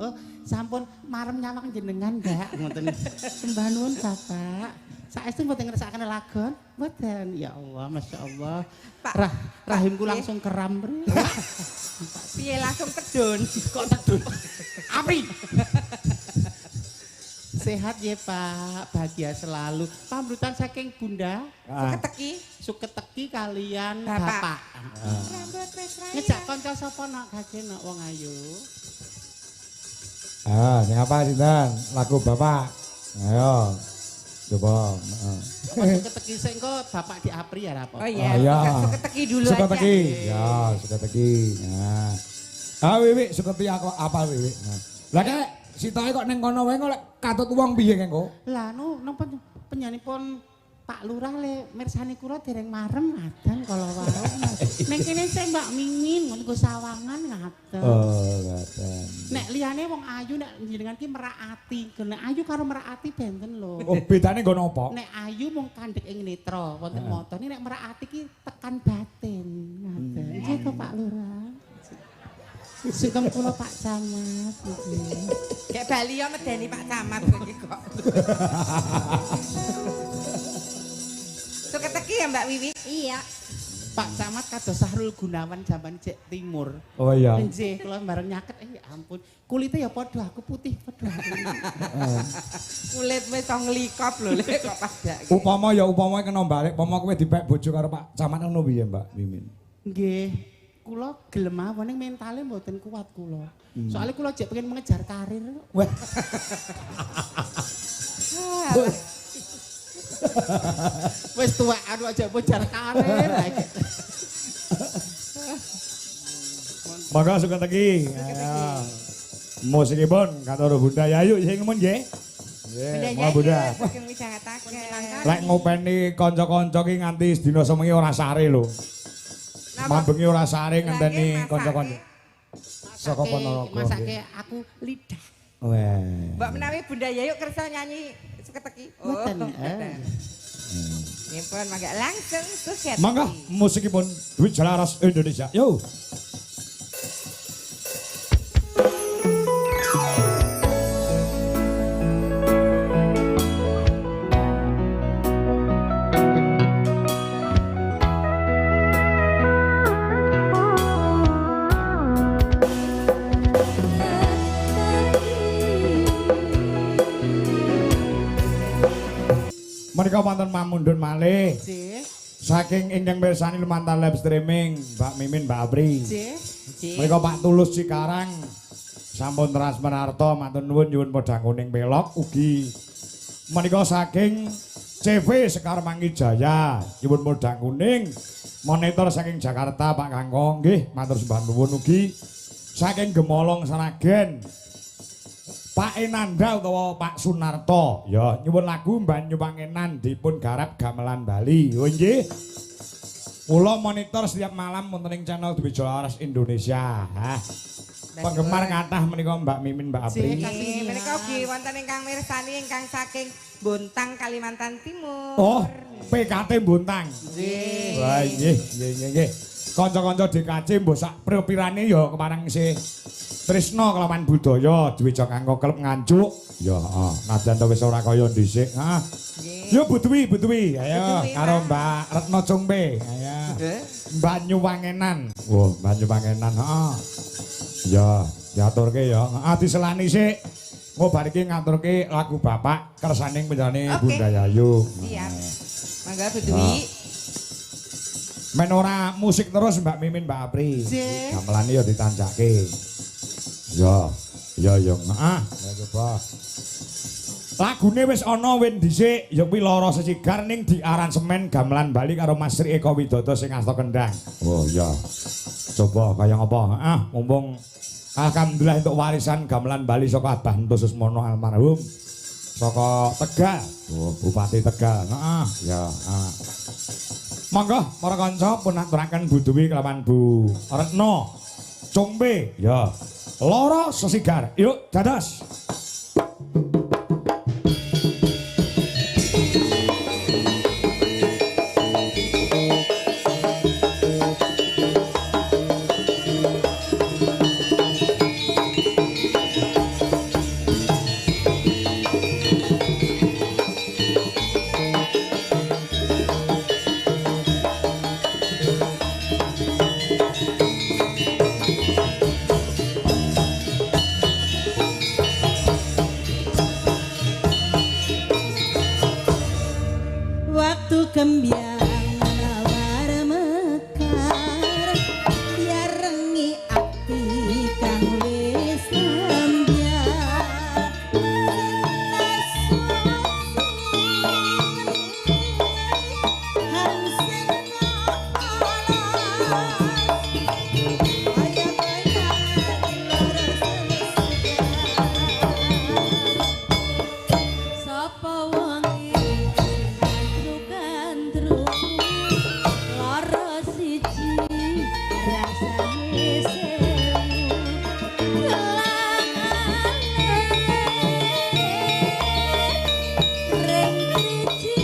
Oh, sampun marem nyawang jenengan gak ngoten. Sembah nuwun Bapak. Saestu mboten ngersakaken lagon? Mboten. Ya Allah, Masya Allah. Pak, Rahimku langsung keram. piye langsung tedun. Kok tedun? Apri. Sehat ya Pak, bahagia selalu. Pamrutan saking Bunda Keteki. Suketeki kalian Bapak. Bapak. Rambut wis raya. Ngejak kanca sapa nak gaje nak wong ayu. Ah, sing apa sinten? Lagu Bapak. Ayo. Coba. Suketeki sing kok Bapak di Apri ya apa? Oh iya, iya. Suketeki dulu Suka aja. teki. Ya, suka teki. Nah. Ah, Wiwi, suka teki aku apa Wiwi? Nah. Lah kek sitoke kok ning kono wae kok lek katut wong piye kek kok? Lah nang penyanipun Pak Lurah le mirsani kula dereng marem ngadan kala wau. Ning kene sing Mbak Mimin nggo sawangan ngaten. Oh, ngaten. Nek liyane wong ayu nek jenengan ki merakati. Nek ayu karo merakati benten lho. Oh, bedane nggo napa? Nek ayu mung kandhek ing netra wonten mata. Nek merakati ki tekan batin ngaten. Nggih to Pak Lurah. Sugeng kula Pak Camat nggih. Kayak Bali ya medeni Pak Camat iki kok. Suketeki ya Mbak Wiwi? Iya. Pak Camat kados Sahrul Gunawan zaman Cek Timur. Oh iya. Nggih, kula bareng nyaket ya ampun. Kulite ya padha aku putih padha. Kulit wis tong nglikop lho Lek kok padha. Upama kena balik, upama kowe dipek bojo karo Pak Camat ngono piye Mbak Mimin? Nggih, kula gelem mawon ning mentale mboten kuat kula. Soalnya kula jek pengen mengejar karir. Wah. Wis tuwek anu aja mengejar karir. Maka suka teki. Musikipun katur Bunda Yayu sing mun nggih. Nggih, mau Bunda. Saking widhangetaken. Lek ngopeni kanca-kanca ki nganti sedina semengi ora sare lho. Mambengi ora sare ngenteni kanca-kanca. Saka Ponorogo. Masake aku lidah. Wah. Mbak menawi Bunda Yayu kersa nyanyi Suketeki. Mboten. Nggih pun mangga langsung Suketeki. Mangga musikipun Dwi Jalaras Indonesia. Yo. Menika wonten mamundhun malih Nggih. saking ingkang mirsani lumantar live streaming Mbak Mimin Mbak Apri. Nggih. Menika Pak Tulus Cikarang sampun transfer harta matur nuwun nyuwun padha kuning pelok ugi menika saking CV Sekar Manggijaya nyuwun padha kuning monitor saking Jakarta Pak Kangkong nggih matur sembah nuwun ugi saking Gemolong Sragen Pak Enanda utawa Pak Sunarto ya nyuwun lagu Banyu Pangenan dipun garap gamelan Bali oh nggih kula monitor setiap malam wonten ing channel Dwi Jalaras Indonesia penggemar kathah menika Mbak Mimin, Mbak Apri. Nggih, menika ugi wonten ingkang mirsani ingkang saking Bontang Kalimantan Timur. Oh, PKT Bontang. Nggih. Wah, nggih, nggih. Kanca-kanca DKC mbok sak prepirane ya kemarang isih tresna kelawan budaya diweja kanggo klub ngancuk. Ya, heeh. Najan to wis ora kaya dhisik. Heeh. Nggih. Yo Butuwi, ayo Butuwi, karo Pak. Mbak Retno Cungpe. Ayo. Nggih. Banyu Wangenan. Wah, Banyu Wangenan, heeh. Ya, diaturke ya. Heeh, diselani sik. Ngobar iki ngaturke lagu Bapak kersaning penjane Oke. Bunda Yayu. Siap. Mangga Butuwi. Men ora musik terus Mbak Mimin, Mbak Apri. Jeh. Gamelane ya ditancake. Ya, heeh. Ya coba. Lagune wis ana win dhisik ya kuwi Lara Sesigar ning diaransemen gamelan Bali karo Mas Sri Eko Widodo sing asta kendang. Oh iya. Coba kaya ngapa? Heeh, mumpung alhamdulillah untuk warisan gamelan Bali saka Abah Entus Susmono almarhum saka Tegal. Oh, Bupati Tegal. Heeh, ya, heeh. Monggo para kanca pun aturaken Butuwi kelawan Bu Retno Cungpe. Ya. Lara Sesigar. Yuk, dados. Waktu kembiang nawar mekar diarengi ati kang wis ambyar sapa wong gandrung lara siji rasane sewu ring siji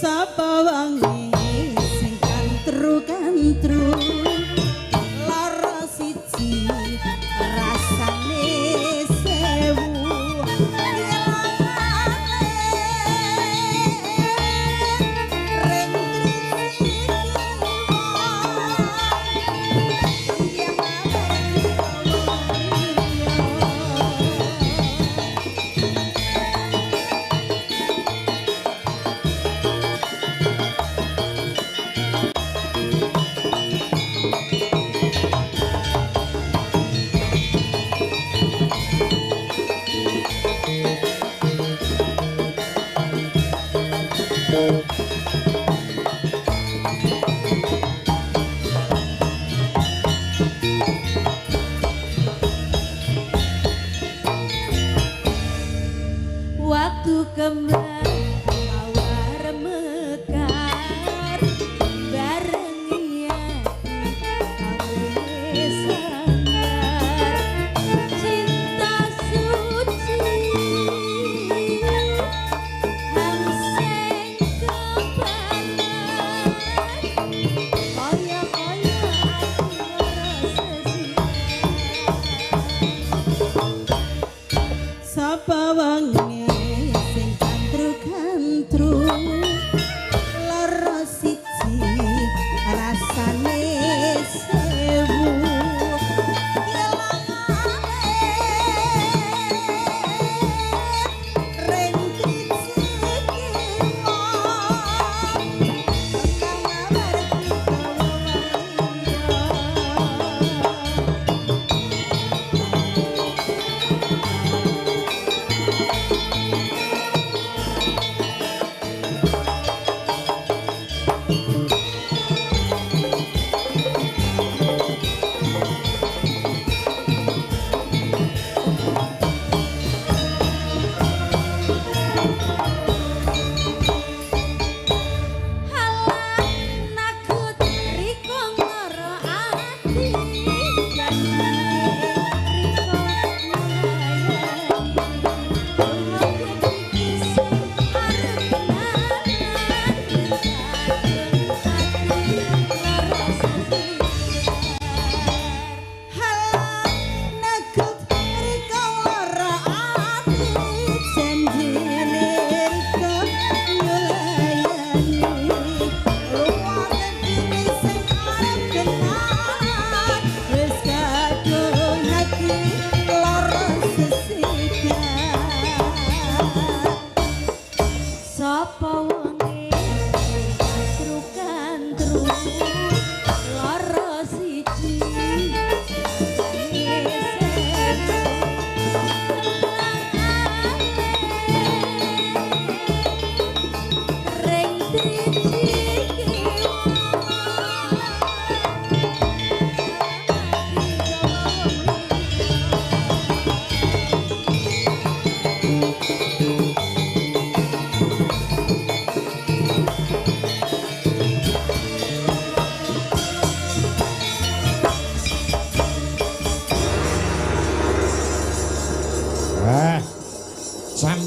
Sapa wangi sing kantru-kantru lara siji rasane sewu ring waktu kembang mawar mekar bareng ati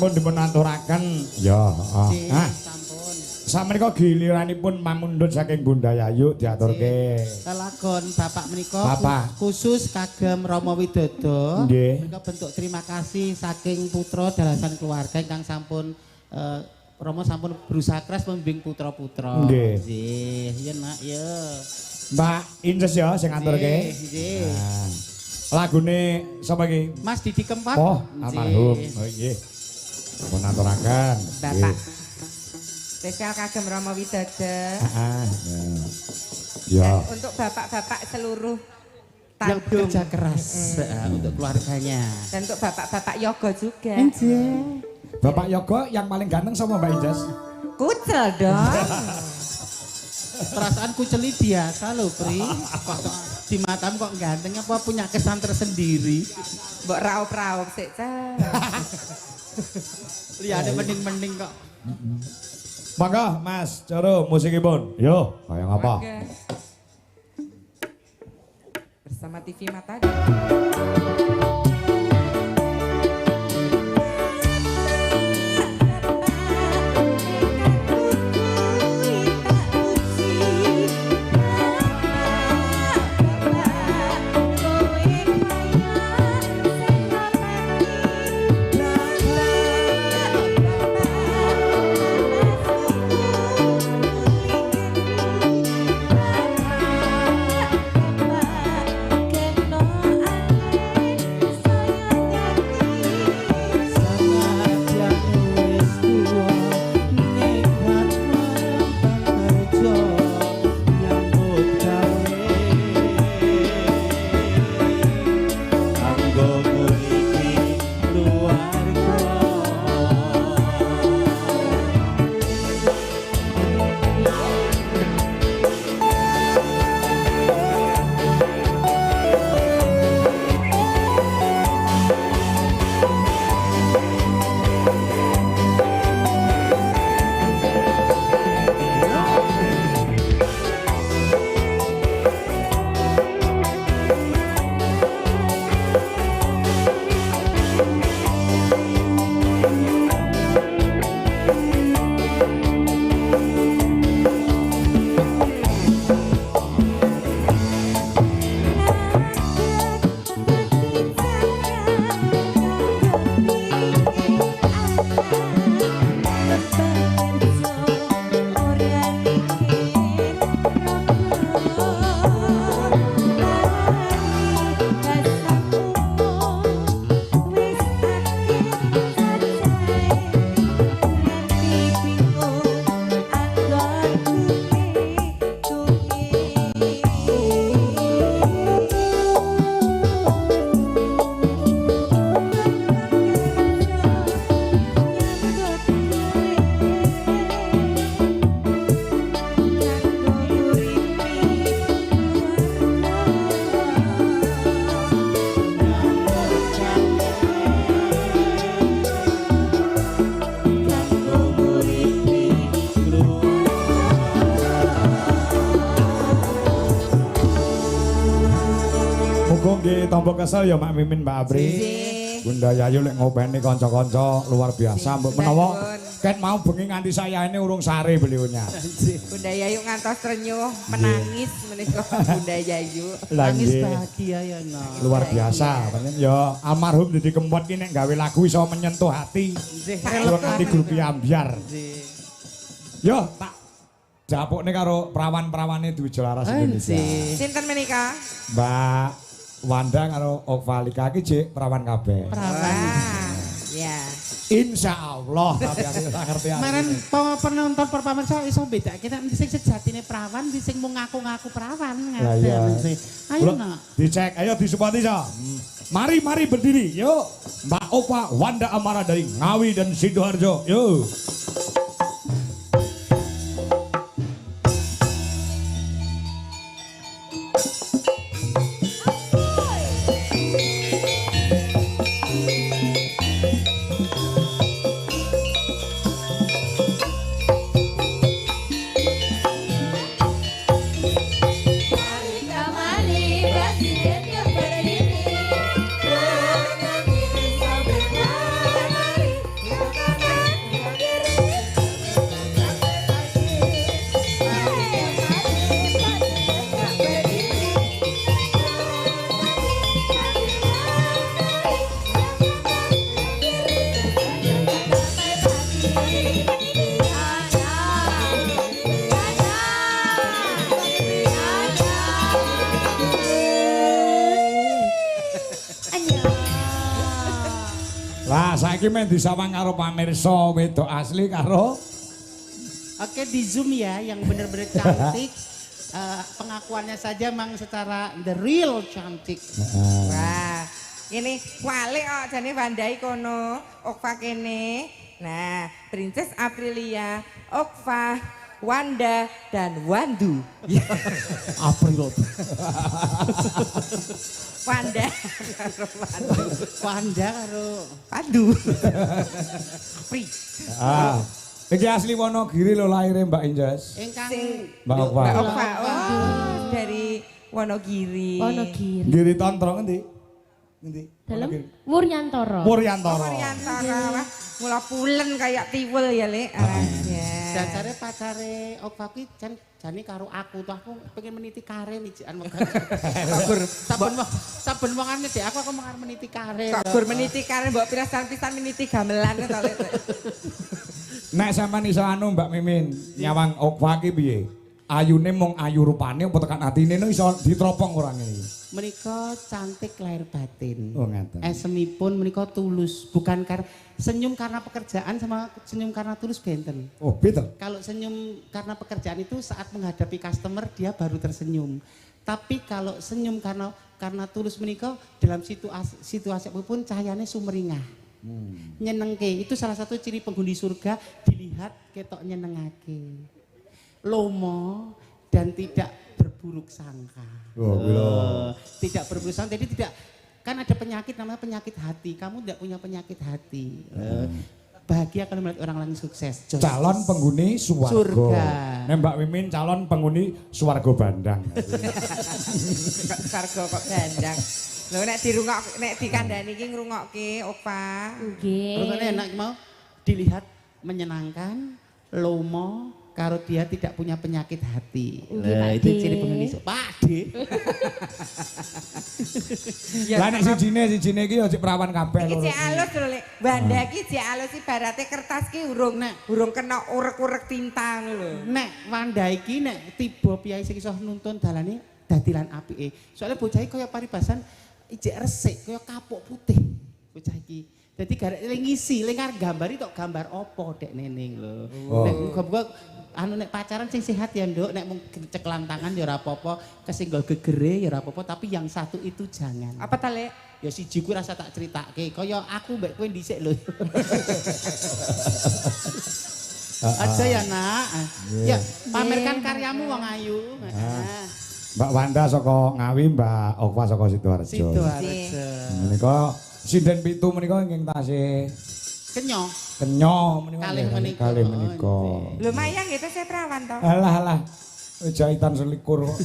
sampun dipun aturaken. Ya, Nggih, ah. sampun. Samenika giliranipun mamundhut saking Bunda Yayu diaturke. Kelakon Bapak menika Bapak. khusus kagem Rama Widodo. Nggih. Menika bentuk terima kasih saking putra dalasan keluarga ingkang sampun Rama sampun berusaha keras membimbing putra-putra. Nggih. Nggih, ya nak ya. Mbak Inces ya sing ngaturke. Nggih. Nah, lagune sapa iki? Mas Didi Kempot. Oh, Nggih. almarhum. Oh nggih. Sampun aturaken. Bapak. Spesial kagem Rama Widodo. Heeh. Dan Ya. untuk bapak-bapak seluruh Yang tandem. bekerja keras untuk keluarganya. Dan untuk bapak-bapak yoga juga. Bapak Yogo yang paling ganteng sama Mbak Inces. Kucel dong. Perasaan kuceli biasa loh, Pri. Kok di matamu kok ganteng apa punya kesan tersendiri? Mbok raup-raup sik, Cah. Liyane mending-mending kok. Mangga Mas, Coro musikipun. Yo, kaya ngapa? Oke. Bersama TV Mata. Nggih tampa kesel ya Mak Mimin Mbak Abri. Nggih. Bunda Yayu lek ngopeni kanca-kanca luar biasa. Mbok menawa ket mau bengi nganti sayane urung sare beliaunya. Bunda Yayu ngantos renyuh menangis menika Bunda Yayu. Lah Nangis nggih. bahagia ya no. Luar biasa. Pancen ya almarhum Didi Kempot ki nek gawe lagu iso menyentuh hati. Kula nganti grupi ambyar. Yo tak japukne karo prawan-prawane Dwija Laras Indonesia. Sinten menika? Mbak Wanda karo Okvalika iki jek perawan kabeh. Wah. Ya. Insya Allah tapi aku ora ngerti. Kemarin penonton pemirsa iso bedake nek sing sejatine perawan di sing mung ngaku-ngaku perawan Lah iya. Ayo Kula nak. dicek, ayo disupati sa. Mari berdiri. Yuk. Mbak Opa Wanda Amara dari Ngawi dan Sidoarjo. Yuk. Kamari presiden yang berdiri, dengan diri sampai kamari. Lah saiki men disawang karo pamirsa wedok asli karo Oke di zoom ya yang bener-bener cantik. Pengakuannya saja memang secara the real cantik. Wah, ini wale kok jane Wandai kono, Okva kene. Nah, Princess Aprilia, Okva, Wanda dan Wandu. April. Wanda karo Wandu. Wanda karo Wandu. Pri. Iki asli Wonogiri lho lahirnya Mbak Injas. ingkang Mbak Okwa. Mbak Okva. Oh, dari Wonogiri. Wonogiri. Giri Tontro ngendi? Ngendi? Dalam Wonogiri. Wuryantara. Muryantara. Orientara wah, mula pulen kayak tiwul ya, Lek. Ya. dasare pacare Okwa kuwi jane karo aku tuh aku pengen meniti karir ijikan kabur saben wong ane dek aku mau meniti karir. Kok gur meniti karen mbok pisan-pisan meniti gamelan to, Lek. Nek sampean iso anu Mbak Mimin, nyawang Okwa ki piye? Ayune mung ayu rupane apa tekan atine iso ditropong orang ini. Menika cantik lahir batin. Oh ngaten. Esemipun menika tulus, bukan karena senyum karena pekerjaan sama senyum karena tulus benten. Oh, beda. Kalau senyum karena pekerjaan itu saat menghadapi customer dia baru tersenyum. Tapi kalau senyum karena tulus menika dalam situasi apapun cahayanya sumringah. Nyenengke itu salah satu ciri penghuni surga, dilihat ketok nyenengake. Lomo dan tidak berburuk sangka. Tidak berburuk sangka, jadi tidak kan ada penyakit namanya penyakit hati. Kamu tidak punya penyakit hati. Bahagia kalau melihat orang lain sukses. Calon penghuni Surga. Nek Mbak Mimin calon penghuni Swarga Bandang. Sargo kok dandang. Lho nek dikandani iki ngrungokke Okpa. Nggih. Rupanya enak mau dilihat menyenangkan, lomo, kalau dia tidak punya penyakit hati. Nggih, Nah, Pak itu De. ciri penghuni surga. Pak De. Lah nek sijine iki ya cek perawan kabeh Iki lho. cek alus lho, Lek. Banda iki cek alus ibarate kertas ki urung kena urek-urek tinta lho. Nek Wanda iki nek tiba piyai sing iso nuntun dalane dadilan apike. Soalnya bocah iki kaya paribasan ijek resik kaya kapuk putih bocah iki. Dadi garek ngisi, lengar gambari tok gambar opo dek neneng lho. Nek muga-muga anu nek pacaran sing sehat ya, Nduk. Nek mung ceklan tangan ya ora apa-apa, kesenggol gegere ya ora apa-apa, tapi yang satu itu jangan. Apa ta, Lek? Ya siji kuwi rasa tak critakake, kaya aku mbek kowe dhisik lho. Aja ya, Nak. Ya, pamerkan karyamu wong ayu. Mbak Wanda saka Ngawi, Mbak Okwa saka Sidoarjo. Sidoarjo. Menika sinden pitu menika ingkang tasih Kenyo. kenyo menika. Kalih menika. Kalih menika. Lumayan gitu saya perawan to. Alah. Jahitan selikur kok.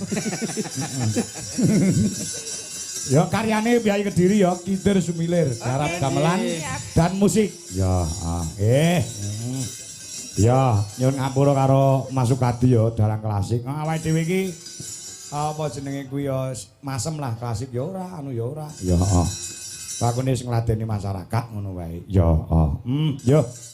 Ya karyane Piyai Kediri ya, Kidir Sumilir, garap gamelan dan musik. Ya, Ya, nyun ngapura karo Mas Sukadi ya dalang klasik. Awake dhewe iki apa jenenge kuwi ya masem lah klasik ya ora, anu ya ora. Ya, heeh. Lakune sing ngladeni masyarakat ngono wae. Ya, yo.